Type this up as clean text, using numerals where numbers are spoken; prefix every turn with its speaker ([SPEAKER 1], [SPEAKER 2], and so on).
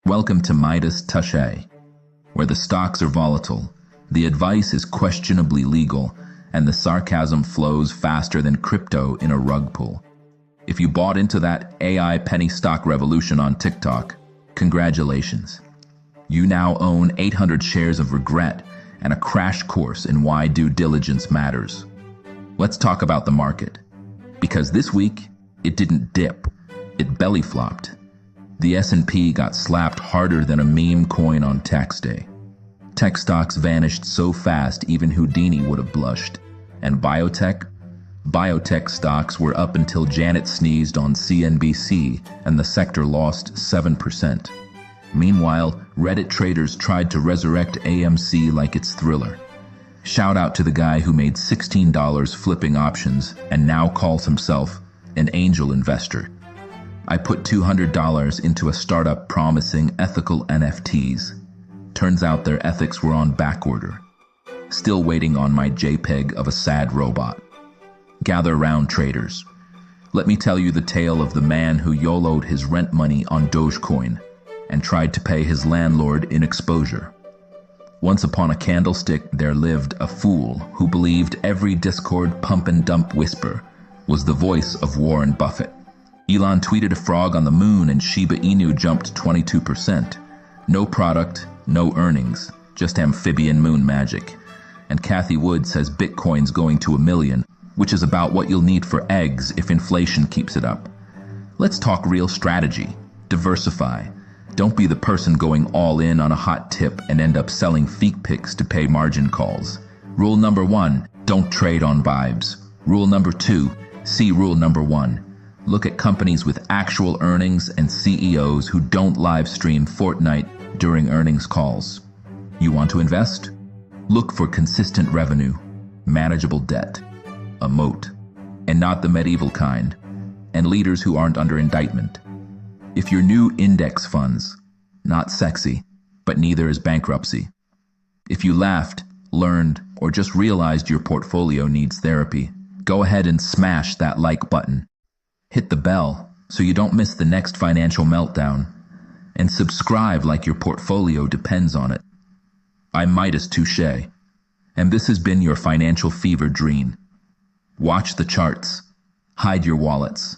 [SPEAKER 1] Welcome to Midas Touché, where the stocks are volatile, the advice is questionably legal, and the sarcasm flows faster than crypto in a rug pull. If you bought into that AI penny stock revolution on TikTok, congratulations. You now own 800 shares of regret and a crash course in why due diligence matters. Let's talk about the market. Because this week, it didn't dip, it belly flopped. The S&P got slapped harder than a meme coin on tax day. Tech stocks vanished so fast even Houdini would have blushed. And biotech stocks were up until Janet sneezed on CNBC and the sector lost 7%. Meanwhile, Reddit traders tried to resurrect AMC like it's Thriller. Shout out to the guy who made $16 flipping options and now calls himself an angel investor. I put $200 into a startup promising ethical NFTs. Turns out their ethics were on backorder. Still waiting on my JPEG of a sad robot. Gather round, traders. Let me tell you the tale of the man who YOLO'd his rent money on Dogecoin and tried to pay his landlord in exposure. Once upon a candlestick there lived a fool who believed every Discord pump and dump whisper was the voice of Warren Buffett. Elon tweeted a frog on the moon and Shiba Inu jumped 22%. No product, no earnings, just amphibian moon magic. And Cathie Wood says Bitcoin's going to 1 million, which is about what you'll need for eggs if inflation keeps it up. Let's talk real strategy. Diversify. Don't be the person going all in on a hot tip and end up selling feet pics to pay margin calls. Rule number 1, don't trade on vibes. Rule number 2, see rule number 1. Look at companies with actual earnings and CEOs who don't live stream Fortnite during earnings calls. You want to invest? Look for consistent revenue, manageable debt, a moat, and not the medieval kind, and leaders who aren't under indictment. If you're new, index funds, not sexy, but neither is bankruptcy. If you laughed, learned, or just realized your portfolio needs therapy, go ahead and smash that like button. Hit the bell so you don't miss the next financial meltdown, and subscribe like your portfolio depends on it. I'm Midas Touché, and this has been your financial fever dream. Watch the charts, hide your wallets,